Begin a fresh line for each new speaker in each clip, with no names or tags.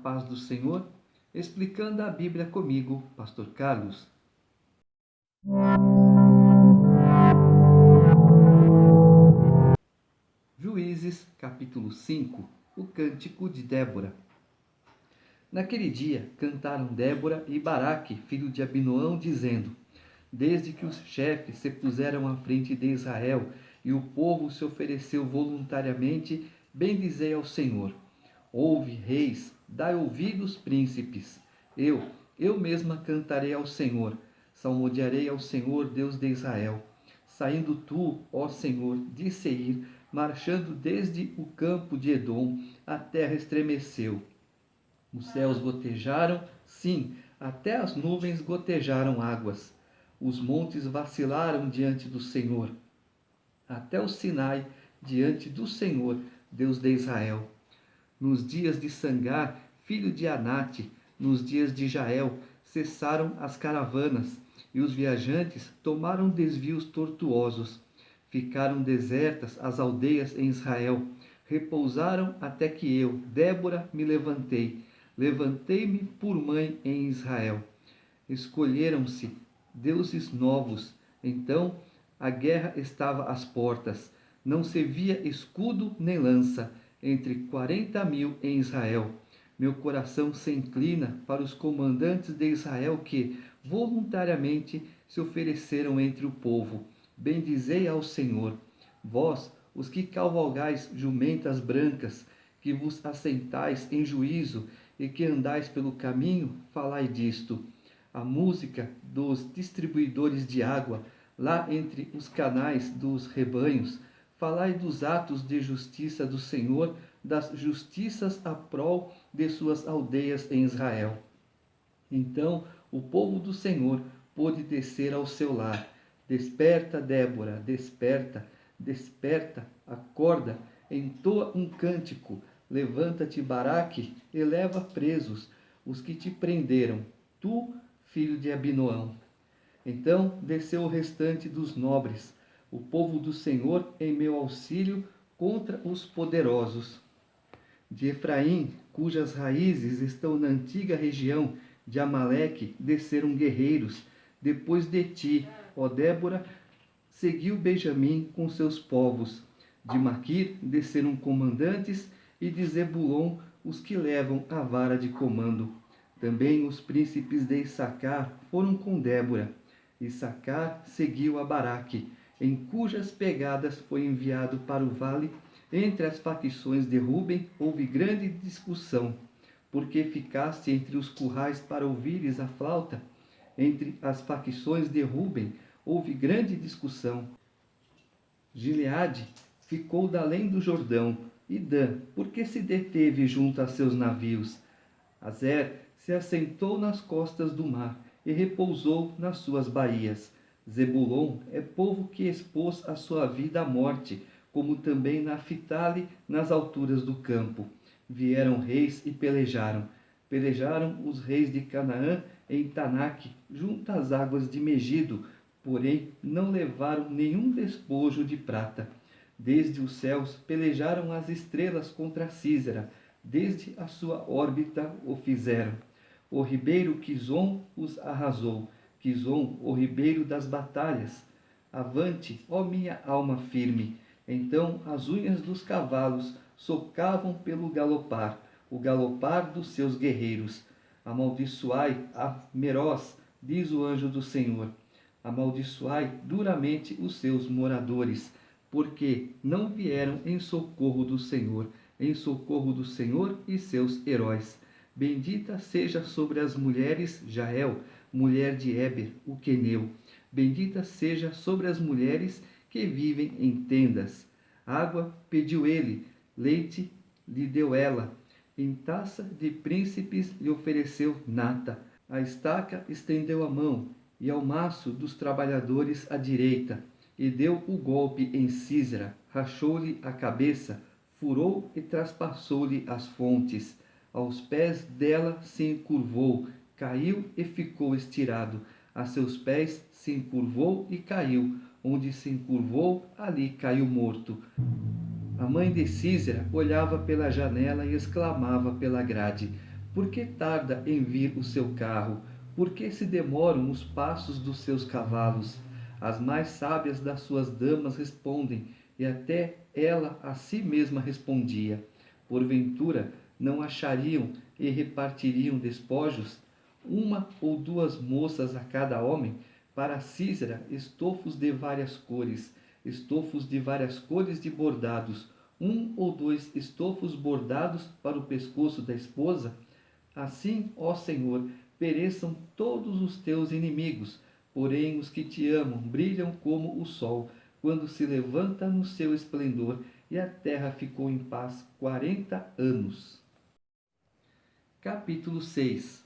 paz do Senhor, explicando a Bíblia comigo, Pastor Carlos. Juízes, capítulo 5, o cântico de Débora. Naquele dia cantaram Débora e Baraque, filho de Abinoão, dizendo: Desde que os chefes se puseram à frente de Israel e o povo se ofereceu voluntariamente, bendizei ao Senhor. Ouve, reis, dai ouvidos, príncipes. Eu mesma cantarei ao Senhor, salmodiarei ao Senhor, Deus de Israel. Saindo tu, ó Senhor, de Seir, marchando desde o campo de Edom, a terra estremeceu. Os céus gotejaram, sim, até as nuvens gotejaram águas. Os montes vacilaram diante do Senhor, até o Sinai diante do Senhor, Deus de Israel. Nos dias de Sangar, filho de Anate, nos dias de Jael, cessaram as caravanas, e os viajantes tomaram desvios tortuosos. Ficaram desertas as aldeias em Israel. Repousaram até que eu, Débora, me levantei. Levantei-me por mãe em Israel. Escolheram-se deuses novos. Então a guerra estava às portas. Não se via escudo nem lança entre 40.000 em Israel. Meu coração se inclina para os comandantes de Israel que voluntariamente se ofereceram entre o povo. Bendizei ao Senhor. Vós, os que cavalgais jumentas brancas, que vos assentais em juízo e que andais pelo caminho, falai disto. A música dos distribuidores de água, lá entre os canais dos rebanhos, falai dos atos de justiça do Senhor, das justiças a prol de suas aldeias em Israel. Então o povo do Senhor pôde descer ao seu lar. Desperta, Débora, desperta, desperta, acorda, entoa um cântico. Levanta-te, Baraque, e leva presos os que te prenderam, tu, filho de Abinoão. Então desceu o restante dos nobres, o povo do Senhor, em meu auxílio contra os poderosos. De Efraim, cujas raízes estão na antiga região de Amaleque, desceram guerreiros. Depois de ti, ó Débora, seguiu Benjamim com seus povos. De Maquir desceram comandantes, e de Zebulon os que levam a vara de comando. Também os príncipes de Issacar foram com Débora. Issacar seguiu a Baraque, em cujas pegadas foi enviado para o vale. Entre as facções de Ruben houve grande discussão, porque ficaste entre os currais para ouvires a flauta. Entre as facções de Ruben houve grande discussão. Gileade ficou da além do Jordão, e Dan, porque se deteve junto a seus navios. Azer se assentou nas costas do mar e repousou nas suas baías. Zebulon é povo que expôs a sua vida à morte, como também Naphtali nas alturas do campo. Vieram reis e pelejaram. Pelejaram os reis de Canaã em Tanaque, junto às águas de Megido, porém não levaram nenhum despojo de prata. Desde os céus pelejaram as estrelas contra Císera, desde a sua órbita o fizeram. O ribeiro Quizon os arrasou, Quizon, o ribeiro das batalhas. Avante, ó minha alma firme! Então as unhas dos cavalos socavam pelo galopar, o galopar dos seus guerreiros. Amaldiçoai a Meroz, diz o anjo do Senhor. Amaldiçoai duramente os seus moradores, porque não vieram em socorro do Senhor e seus heróis. Bendita seja sobre as mulheres Jael, mulher de Éber, o queneu. Bendita seja sobre as mulheres que vivem em tendas. Água pediu ele, leite lhe deu ela. Em taça de príncipes lhe ofereceu nata. A estaca estendeu a mão, e ao maço dos trabalhadores a direita, e deu o golpe em Císera, rachou-lhe a cabeça, furou e traspassou-lhe as fontes. Aos pés dela se encurvou, caiu e ficou estirado. A seus pés se encurvou e caiu. Onde se encurvou, ali caiu morto. A mãe de Císera olhava pela janela e exclamava pela grade: Por que tarda em vir o seu carro? Por que se demoram os passos dos seus cavalos? As mais sábias das suas damas respondem, e até ela a si mesma respondia. Porventura, não achariam e repartiriam despojos? Uma ou duas moças a cada homem? Para Císera, estofos de várias cores, estofos de várias cores de bordados, um ou dois estofos bordados para o pescoço da esposa? Assim, ó Senhor, pereçam todos os teus inimigos, porém os que te amam brilham como o sol, quando se levanta no seu esplendor, e a terra ficou em paz 40 anos. Capítulo 6.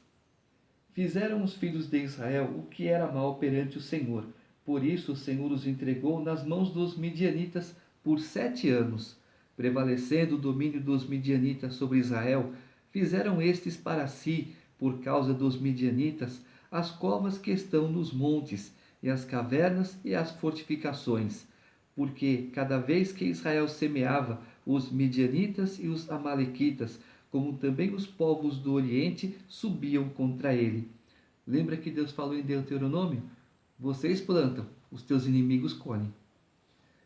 Fizeram os filhos de Israel o que era mal perante o Senhor. Por isso o Senhor os entregou nas mãos dos midianitas por 7 anos. Prevalecendo o domínio dos midianitas sobre Israel, fizeram estes para si, por causa dos midianitas, as covas que estão nos montes, e as cavernas e as fortificações. Porque cada vez que Israel semeava, os midianitas e os amalequitas, como também os povos do Oriente, subiam contra ele. Lembra que Deus falou em Deuteronômio? Vocês plantam, os teus inimigos colhem.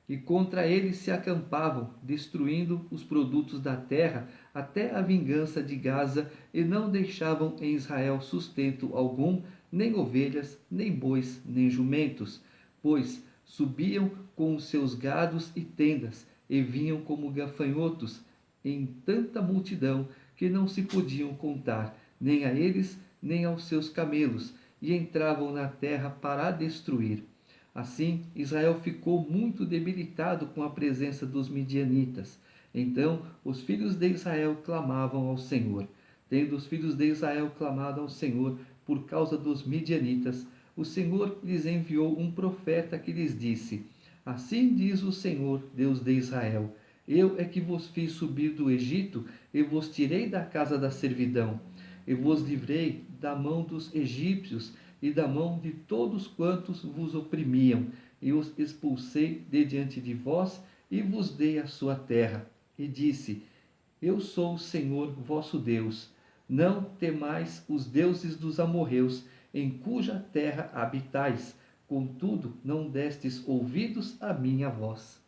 E contra ele se acampavam, destruindo os produtos da terra até a vingança de Gaza, e não deixavam em Israel sustento algum, nem ovelhas, nem bois, nem jumentos, pois subiam com os seus gados e tendas, e vinham como gafanhotos, em tanta multidão que não se podiam contar, nem a eles, nem aos seus camelos, e entravam na terra para a destruir. Assim, Israel ficou muito debilitado com a presença dos midianitas. Então, os filhos de Israel clamavam ao Senhor. Tendo os filhos de Israel clamado ao Senhor por causa dos midianitas, o Senhor lhes enviou um profeta que lhes disse: Assim diz o Senhor, Deus de Israel: Eu é que vos fiz subir do Egito e vos tirei da casa da servidão, e vos livrei da mão dos egípcios e da mão de todos quantos vos oprimiam, e os expulsei de diante de vós, e vos dei a sua terra. E disse: Eu sou o Senhor vosso Deus. Não temais os deuses dos amorreus, em cuja terra habitais. Contudo, não destes ouvidos à minha voz.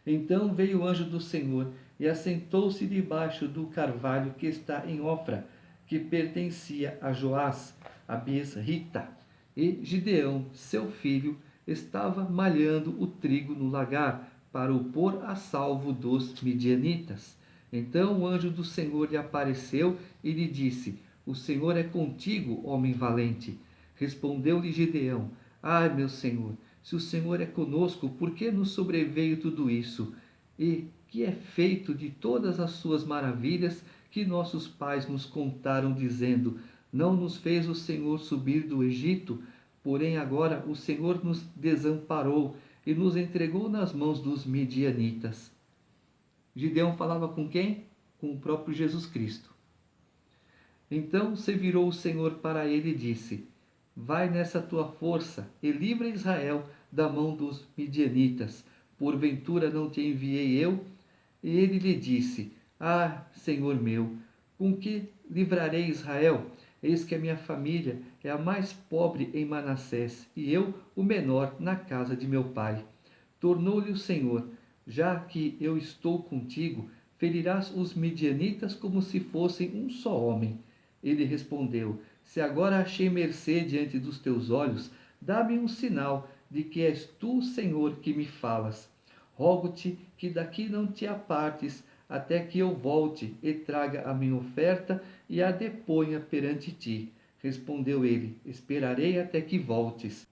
Então veio o anjo do Senhor e assentou-se debaixo do carvalho que está em Ofra, que pertencia a Joás, a Biesrita. E Gideão, seu filho, estava malhando o trigo no lagar, para o pôr a salvo dos midianitas. Então o anjo do Senhor lhe apareceu e lhe disse: O Senhor é contigo, homem valente. Respondeu-lhe Gideão: Ai, meu Senhor, se o Senhor é conosco, por que nos sobreveio tudo isso? E que é feito de todas as suas maravilhas que nossos pais nos contaram, dizendo: Não nos fez o Senhor subir do Egito? Porém agora o Senhor nos desamparou e nos entregou nas mãos dos midianitas. Gideão falava com quem? Com o próprio Jesus Cristo. Então se virou o Senhor para ele e disse: Vai nessa tua força e livra Israel da mão dos midianitas. Porventura não te enviei eu? E ele lhe disse: Ah, Senhor meu, com que livrarei Israel? Eis que a minha família é a mais pobre em Manassés, e eu o menor na casa de meu pai. Tornou-lhe o Senhor: Já que eu estou contigo, ferirás os midianitas como se fossem um só homem. Ele respondeu: Se agora achei mercê diante dos teus olhos, dá-me um sinal de que és tu, Senhor, que me falas. Rogo-te que daqui não te apartes, até que eu volte e traga a minha oferta e a deponha perante ti. Respondeu ele: Esperarei até que voltes.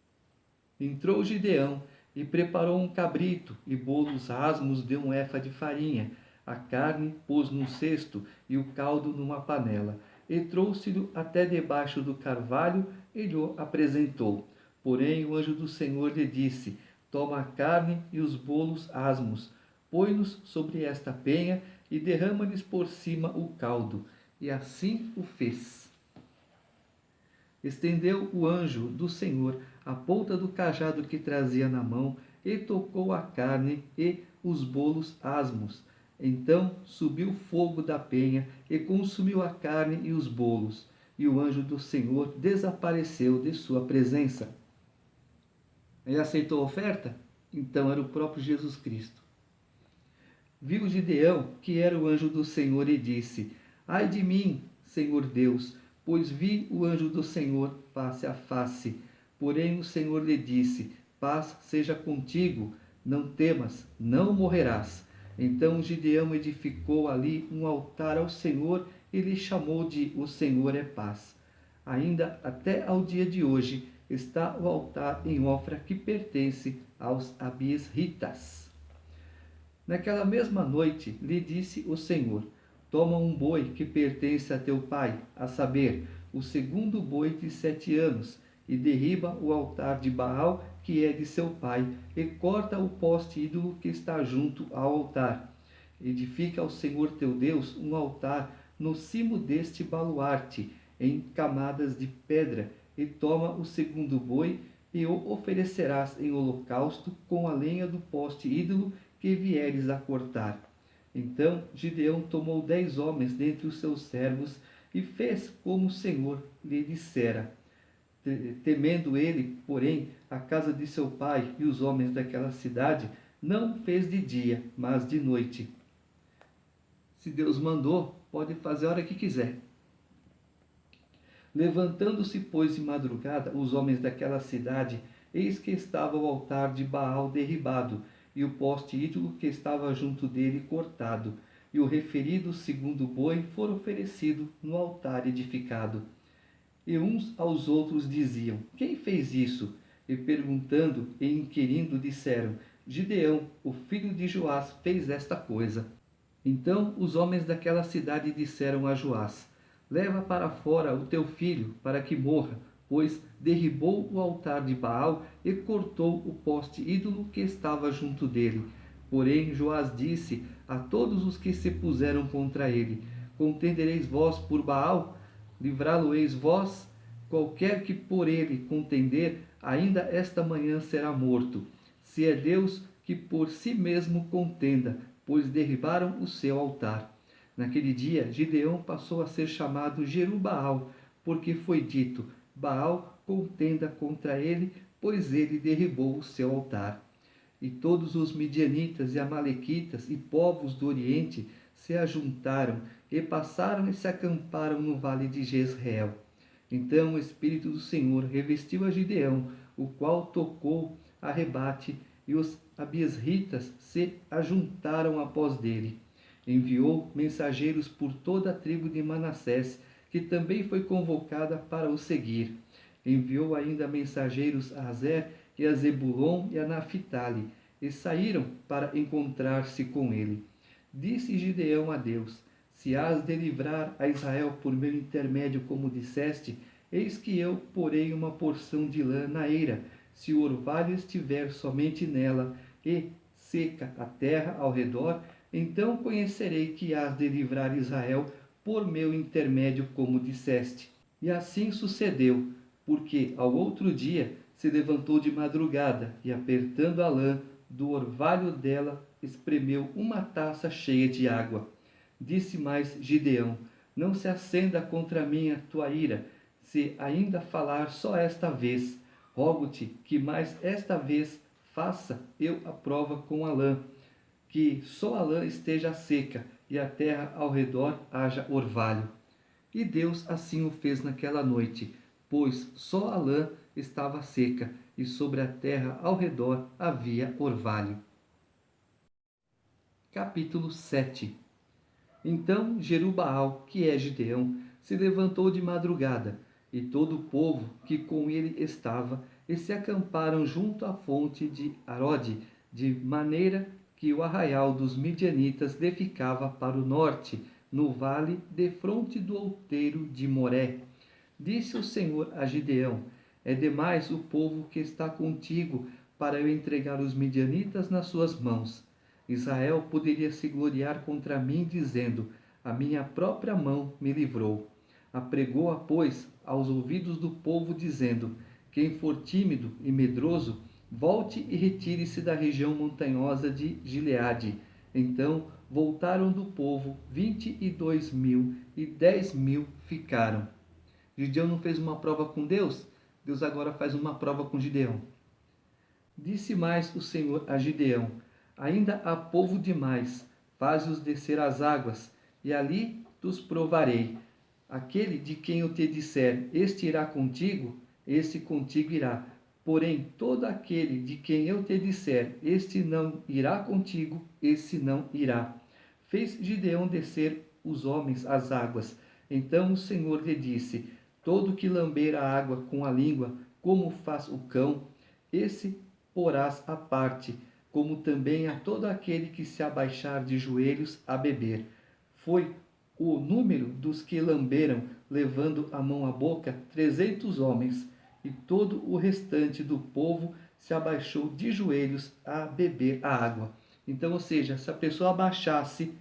Entrou Gideão e preparou um cabrito e bolos asmos de um efa de farinha. A carne pôs num cesto e o caldo numa panela, e trouxe-lhe até debaixo do carvalho e lhe apresentou. Porém o anjo do Senhor lhe disse: Toma a carne e os bolos asmos, põe-nos sobre esta penha e derrama-lhes por cima o caldo. E assim o fez. Estendeu o anjo do Senhor a ponta do cajado que trazia na mão, e tocou a carne e os bolos asmos, Então subiu fogo da penha e consumiu a carne e os bolos, e o anjo do Senhor desapareceu de sua presença. Ele aceitou a oferta? Então era o próprio Jesus Cristo. Viu Gideão que era o anjo do Senhor e disse: Ai de mim, Senhor Deus, pois vi o anjo do Senhor face a face. Porém o Senhor lhe disse: Paz seja contigo, não temas, não morrerás. Então Gideão edificou ali um altar ao Senhor e lhe chamou de O Senhor é Paz. Ainda até ao dia de hoje está o altar em Ofra que pertence aos abiesritas. Naquela mesma noite lhe disse o Senhor: Toma um boi que pertence a teu pai, a saber, o segundo boi de 7 anos, e derriba o altar de Baal, que é de seu pai, e corta o poste ídolo que está junto ao altar. Edifica ao Senhor teu Deus um altar no cimo deste baluarte, em camadas de pedra, e toma o segundo boi, e o oferecerás em holocausto com a lenha do poste ídolo que vieres a cortar. Então Gideão tomou 10 homens dentre os seus servos e fez como o Senhor lhe dissera. Temendo ele, porém, a casa de seu pai e os homens daquela cidade, não fez de dia, mas de noite. Se Deus mandou, pode fazer a hora que quiser. Levantando-se, pois, de madrugada, os homens daquela cidade, eis que estava o altar de Baal derribado, e o poste ídolo que estava junto dele cortado, e o referido segundo boi for oferecido no altar edificado. E uns aos outros diziam: Quem fez isso? E perguntando e inquirindo disseram: Gideão, o filho de Joás, fez esta coisa. Então os homens daquela cidade disseram a Joás: Leva para fora o teu filho, para que morra, pois derribou o altar de Baal e cortou o poste ídolo que estava junto dele. Porém Joás disse a todos os que se puseram contra ele: Contendereis vós por Baal? Livrá-lo-eis vós? Qualquer que por ele contender, ainda esta manhã será morto. Se é Deus, que por si mesmo contenda, pois derribaram o seu altar. Naquele dia, Gideão passou a ser chamado Jerubbaal, porque foi dito: Baal contenda contra ele, pois ele derribou o seu altar. E todos os midianitas e amalequitas e povos do Oriente se ajuntaram e passaram e se acamparam no vale de Jezreel. Então o Espírito do Senhor revestiu a Gideão, o qual tocou a rebate, e os abiesritas se ajuntaram após dele. Enviou mensageiros por toda a tribo de Manassés, que também foi convocada para o seguir. Enviou ainda mensageiros a Azer e a Zebulon e a Naphtali, e saíram para encontrar-se com ele. Disse Gideão a Deus: Se hás de livrar a Israel por meu intermédio, como disseste, eis que eu porei uma porção de lã na eira, se o orvalho estiver somente nela, e seca a terra ao redor, então conhecerei que hás de livrar Israel por meu intermédio, como disseste. E assim sucedeu, porque ao outro dia se levantou de madrugada e, apertando a lã do orvalho dela, espremeu uma taça cheia de água. Disse mais Gideão: Não se acenda contra mim a tua ira, se ainda falar só esta vez. Rogo-te que mais esta vez faça eu a prova com a lã, que só a lã esteja seca e a terra ao redor haja orvalho. E Deus assim o fez naquela noite, pois só a lã estava seca e sobre a terra ao redor havia orvalho. Capítulo 7. Então Jerubbaal, que é Gideão, se levantou de madrugada, e todo o povo que com ele estava, e se acamparam junto à fonte de Arode, de maneira que o arraial dos midianitas lhe ficava para o norte, no vale defronte do outeiro de Moré. Disse o Senhor a Gideão: É demais o povo que está contigo para eu entregar os midianitas nas suas mãos. Israel poderia se gloriar contra mim, dizendo: A minha própria mão me livrou. Apregou-a, pois, aos ouvidos do povo, dizendo: Quem for tímido e medroso, volte e retire-se da região montanhosa de Gileade. Então voltaram do povo 22.000 e 10.000 ficaram. Gideão não fez uma prova com Deus? Deus agora faz uma prova com Gideão. Disse mais o Senhor a Gideão: ainda há povo demais, faze-os descer às águas, e ali os provarei. Aquele de quem eu te disser, este irá contigo, esse contigo irá. Porém, todo aquele de quem eu te disser, este não irá contigo, esse não irá. Fez Gideão descer os homens às águas. Então o Senhor lhe disse: todo que lamber a água com a língua, como faz o cão, esse porás à parte, como também a todo aquele que se abaixar de joelhos a beber. Foi o número dos que lamberam, levando a mão à boca, 300 homens, e todo o restante do povo se abaixou de joelhos a beber a água. Então, ou seja, se a pessoa abaixasse,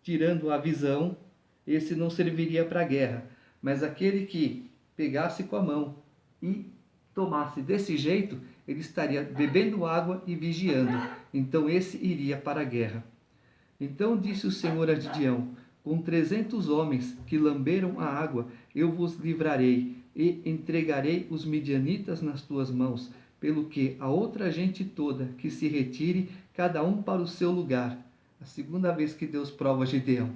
tirando a visão, esse não serviria para a guerra. Mas aquele que pegasse com a mão e tomasse desse jeito, ele estaria bebendo água e vigiando. Então esse iria para a guerra. Então disse o Senhor a Gideão: com 300 homens que lamberam a água, eu vos livrarei e entregarei os midianitas nas tuas mãos, pelo que a outra gente toda que se retire, cada um para o seu lugar. A segunda vez que Deus prova Gideão.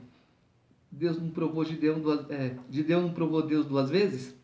Deus não provou Gideão não provou Deus duas vezes?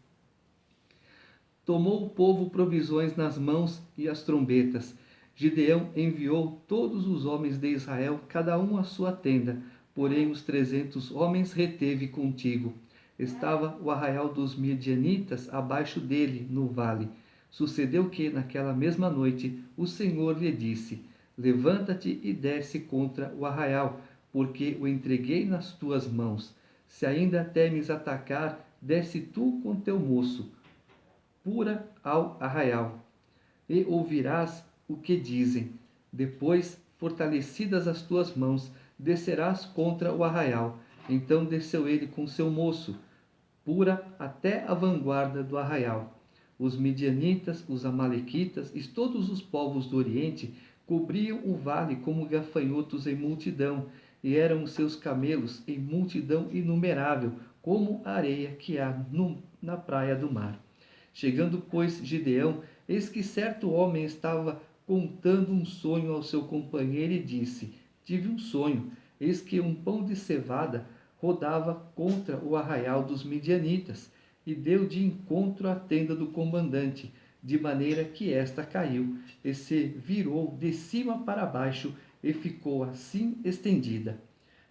Tomou o povo provisões nas mãos e as trombetas. Gideão enviou todos os homens de Israel, cada um à sua tenda. Porém os 300 homens reteve contigo. Estava o arraial dos midianitas abaixo dele, no vale. Sucedeu que, naquela mesma noite, o Senhor lhe disse: levanta-te e desce contra o arraial, porque o entreguei nas tuas mãos. Se ainda temes atacar, desce tu com teu moço, pura ao arraial, e ouvirás o que dizem. Depois, fortalecidas as tuas mãos, descerás contra o arraial. Então desceu ele com seu moço, pura até a vanguarda do arraial. Os midianitas, os amalequitas e todos os povos do Oriente cobriam o vale como gafanhotos em multidão, e eram os seus camelos em multidão inumerável, como a areia que há na praia do mar. Chegando, pois, Gideão, eis que certo homem estava contando um sonho ao seu companheiro e disse: tive um sonho, eis que um pão de cevada rodava contra o arraial dos midianitas, e deu de encontro à tenda do comandante, de maneira que esta caiu, e se virou de cima para baixo, e ficou assim estendida.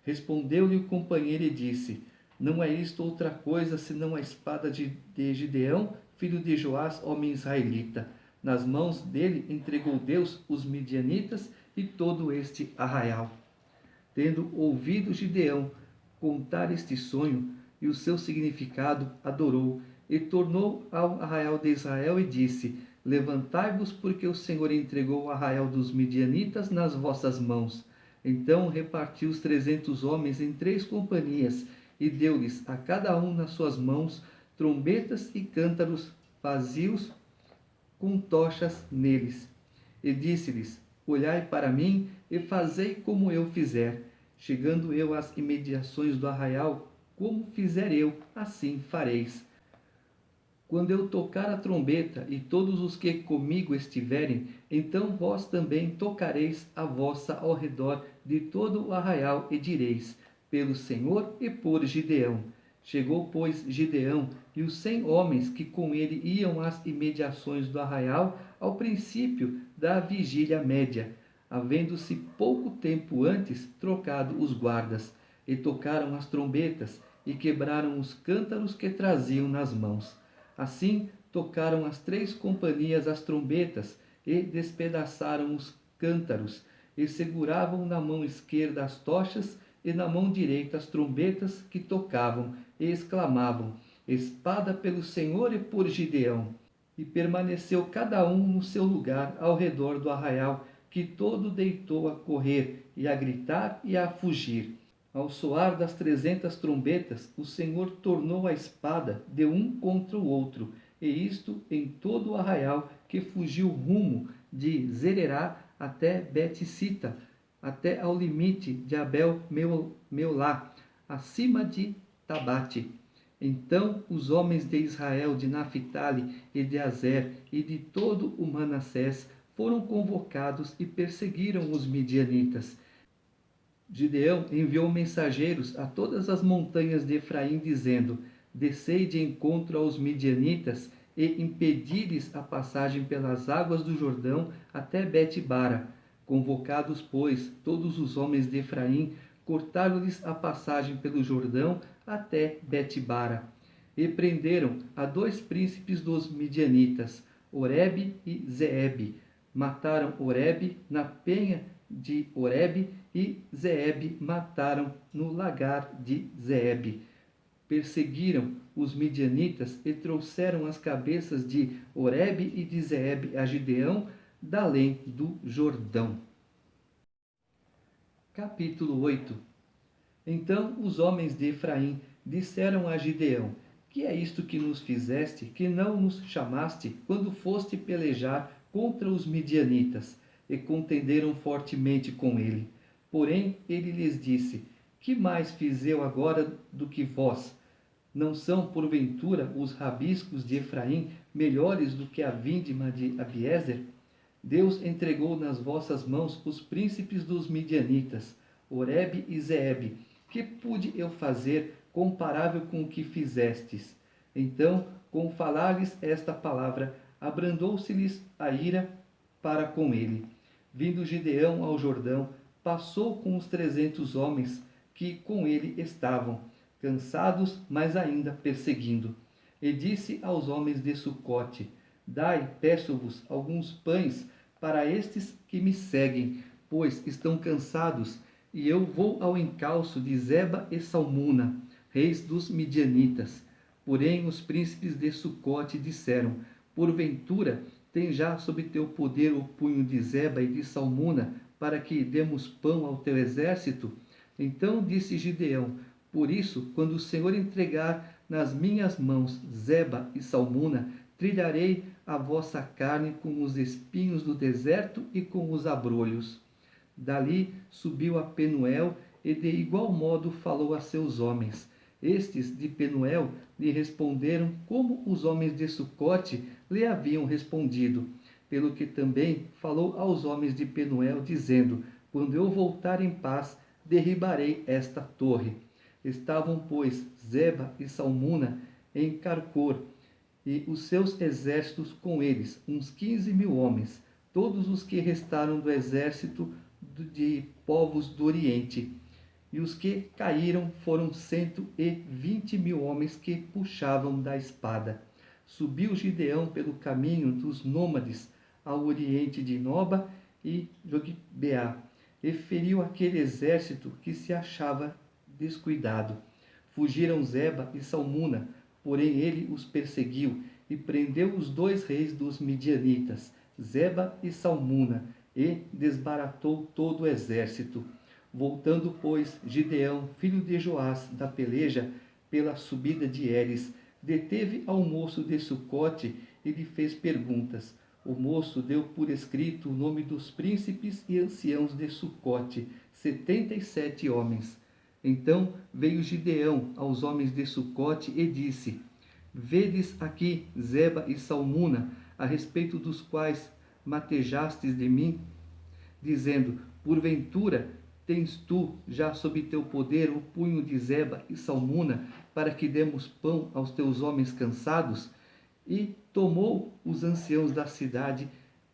Respondeu-lhe o companheiro e disse: não é isto outra coisa senão a espada de Gideão, filho de Joás, homem israelita. Nas mãos dele entregou Deus os midianitas e todo este arraial. Tendo ouvido Gideão contar este sonho e o seu significado, adorou, e tornou ao arraial de Israel e disse: levantai-vos, porque o Senhor entregou o arraial dos midianitas nas vossas mãos. Então repartiu os 300 homens em 3 companhias, e deu-lhes a cada um nas suas mãos trombetas e cântaros vazios com tochas neles. E disse-lhes: olhai para mim e fazei como eu fizer. Chegando eu às imediações do arraial, como fizer eu, assim fareis. Quando eu tocar a trombeta e todos os que comigo estiverem, então vós também tocareis a vossa ao redor de todo o arraial e direis: pelo Senhor e por Gideão. Chegou, pois, Gideão e os 100 homens que com ele iam às imediações do arraial ao princípio da vigília média, havendo-se pouco tempo antes trocado os guardas, e tocaram as trombetas e quebraram os cântaros que traziam nas mãos. Assim tocaram as 3 companhias as trombetas e despedaçaram os cântaros, e seguravam na mão esquerda as tochas e na mão direita as trombetas que tocavam, e exclamavam: espada pelo Senhor e por Gideão. E permaneceu cada um no seu lugar ao redor do arraial, que todo deitou a correr, e a gritar e a fugir. Ao soar das 300 trombetas, o Senhor tornou a espada de um contra o outro, e isto em todo o arraial, que fugiu rumo de Zererá até Bet-sita, até ao limite de Abel-Meolá, acima de Tabate. Então os homens de Israel, de Naphtali e de Azer e de todo o Manassés foram convocados e perseguiram os midianitas. Gideão enviou mensageiros a todas as montanhas de Efraim, dizendo: Descei de encontro aos midianitas e impedi-lhes a passagem pelas águas do Jordão até Bet-bara. Convocados, pois, todos os homens de Efraim, cortaram-lhes a passagem pelo Jordão até Bet-bara. E prenderam a 2 príncipes dos midianitas, Oreb e Zeebe. Mataram Oreb na penha de Oreb e Zeebe mataram no lagar de Zeebe. Perseguiram os midianitas e trouxeram as cabeças de Oreb e de Zeebe a Gideão, da além do Jordão. Capítulo 8. Então os homens de Efraim disseram a Gideão: Que é isto que nos fizeste, que não nos chamaste, quando foste pelejar contra os midianitas? E contenderam fortemente com ele. Porém ele lhes disse: Que mais fiz eu agora do que vós? Não são, porventura, os rabiscos de Efraim melhores do que a vindima de Abiezer? Deus entregou nas vossas mãos os príncipes dos midianitas, Oreb e Zeebe. Que pude eu fazer comparável com o que fizestes? Então, com falar-lhes esta palavra, abrandou-se-lhes a ira para com ele. Vindo Gideão ao Jordão, passou com os 300 homens que com ele estavam, cansados, mas ainda perseguindo. E disse aos homens de Sucote: Dai, peço-vos, alguns pães para estes que me seguem, pois estão cansados, e eu vou ao encalço de Zeba e Salmuna, reis dos midianitas. Porém os príncipes de Sucote disseram: Porventura tem já sob teu poder o punho de Zeba e de Salmuna, para que demos pão ao teu exército? Então disse Gideão: Por isso, quando o Senhor entregar nas minhas mãos Zeba e Salmuna, trilharei a vossa carne com os espinhos do deserto e com os abrolhos. Dali subiu a Penuel e de igual modo falou a seus homens. Estes de Penuel lhe responderam como os homens de Sucote lhe haviam respondido. Pelo que também falou aos homens de Penuel, dizendo: Quando eu voltar em paz, derribarei esta torre. Estavam, pois, Zeba e Salmuna em Carcor, e os seus exércitos com eles, uns 15.000 homens, todos os que restaram do exército de povos do Oriente. E os que caíram foram 120.000 homens que puxavam da espada. Subiu Gideão pelo caminho dos nômades ao oriente de Noba e Jogbeá, e feriu aquele exército que se achava descuidado. Fugiram Zeba e Salmuna, porém ele os perseguiu e prendeu os 2 reis dos midianitas, Zeba e Salmuna, e desbaratou todo o exército. Voltando, pois, Gideão, filho de Joás, da peleja pela subida de Eres, deteve ao moço de Sucote e lhe fez perguntas. O moço deu por escrito o nome dos príncipes e anciãos de Sucote, 77 homens. Então veio Gideão aos homens de Sucote e disse: Vedes aqui Zeba e Salmuna, a respeito dos quais matejastes de mim, dizendo: Porventura tens tu já sob teu poder o punho de Zeba e Salmuna, para que demos pão aos teus homens cansados? E tomou os anciãos da cidade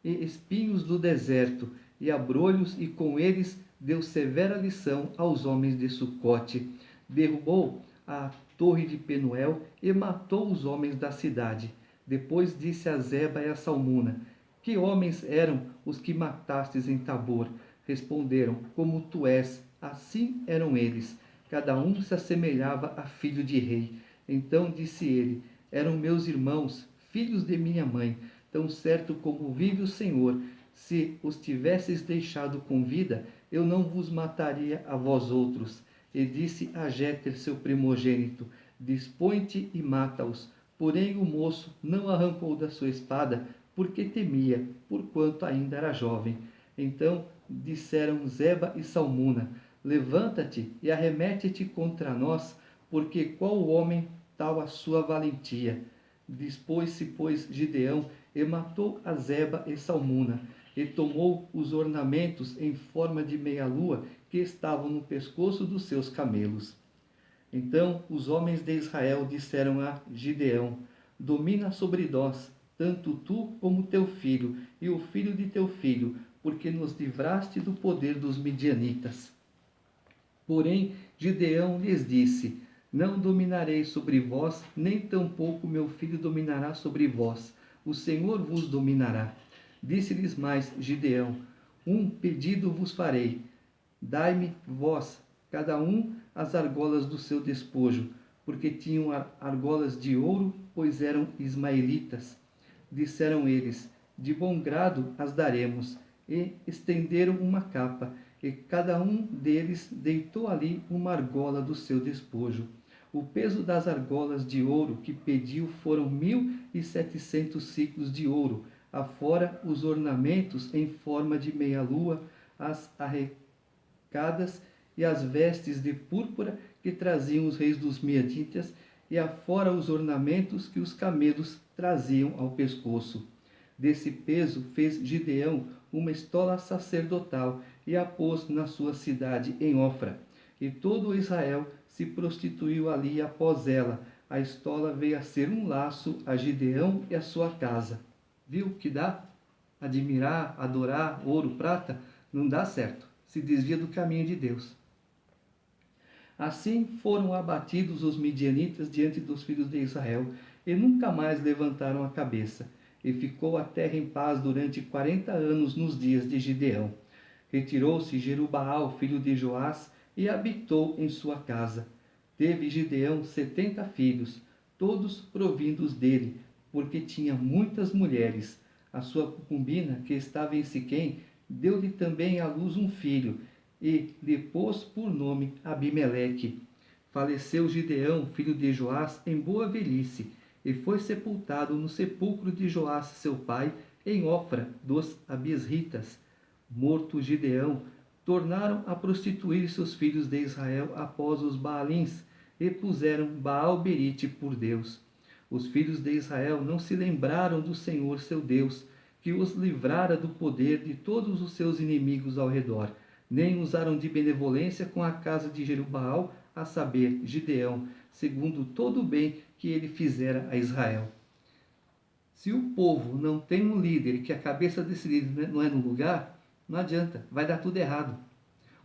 e espinhos do deserto, e abrolhos, e com eles deu severa lição aos homens de Sucote. Derrubou a torre de Penuel e matou os homens da cidade. Depois disse a Zeba e a Salmuna: Que homens eram os que matastes em Tabor? Responderam: Como tu és, assim eram eles. Cada um se assemelhava a filho de rei. Então disse ele: Eram meus irmãos, filhos de minha mãe. Tão certo como vive o Senhor, se os tivesses deixado com vida, eu não vos mataria a vós outros. E disse a Jéter, seu primogênito: Dispõe-te e mata-os. Porém o moço não arrancou da sua espada, porque temia, porquanto ainda era jovem. Então disseram Zeba e Salmuna: levanta-te e arremete-te contra nós, porque qual homem tal a sua valentia? Dispôs-se, pois, Gideão, e matou a Zeba e Salmuna, e tomou os ornamentos em forma de meia-lua que estavam no pescoço dos seus camelos. Então os homens de Israel disseram a Gideão: domina sobre nós, tanto tu como teu filho, e o filho de teu filho, porque nos livraste do poder dos midianitas. Porém Gideão lhes disse: não dominarei sobre vós, nem tampouco meu filho dominará sobre vós. O Senhor vos dominará. Disse-lhes mais Gideão: um pedido vos farei. Dai-me vós, cada um, as argolas do seu despojo, porque tinham argolas de ouro, pois eram ismaelitas. Disseram eles: de bom grado as daremos. E estenderam uma capa, e cada um deles deitou ali uma argola do seu despojo. O peso das argolas de ouro que pediu foram 1.700 siclos de ouro, afora os ornamentos em forma de meia-lua, as arrecadas e as vestes de púrpura que traziam os reis dos Midianitas, e afora os ornamentos que os camelos traziam ao pescoço. Desse peso fez Gideão uma estola sacerdotal e a pôs na sua cidade em Ofra. E todo Israel se prostituiu ali após ela. A estola veio a ser um laço a Gideão e a sua casa. Viu que dá? Admirar, adorar ouro, prata, não dá certo. Se desvia do caminho de Deus. Assim foram abatidos os midianitas diante dos filhos de Israel, e nunca mais levantaram a cabeça. E ficou a terra em paz durante 40 anos nos dias de Gideão. Retirou-se Jerubaal, filho de Joás, e habitou em sua casa. Teve Gideão 70 filhos, todos provindos dele, porque tinha muitas mulheres. A sua concubina, que estava em Siquém, deu-lhe também à luz um filho, e lhe pôs por nome Abimeleque. Faleceu Gideão, filho de Joás, em boa velhice, e foi sepultado no sepulcro de Joás, seu pai, em Ofra dos Abisritas. Morto Gideão, tornaram a prostituir seus filhos de Israel após os Baalins, e puseram Baal-Berite por Deus. Os filhos de Israel não se lembraram do Senhor seu Deus, que os livrara do poder de todos os seus inimigos ao redor, nem usaram de benevolência com a casa de Jerubaal, a saber, Gideão, segundo todo o bem que ele fizera a Israel. Se o povo não tem um líder e que a cabeça desse líder não é no lugar, não adianta, vai dar tudo errado.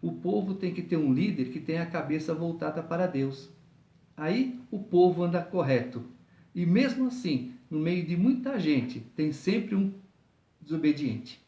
O povo tem que ter um líder que tenha a cabeça voltada para Deus. Aí o povo anda correto. E mesmo assim, no meio de muita gente, tem sempre um desobediente.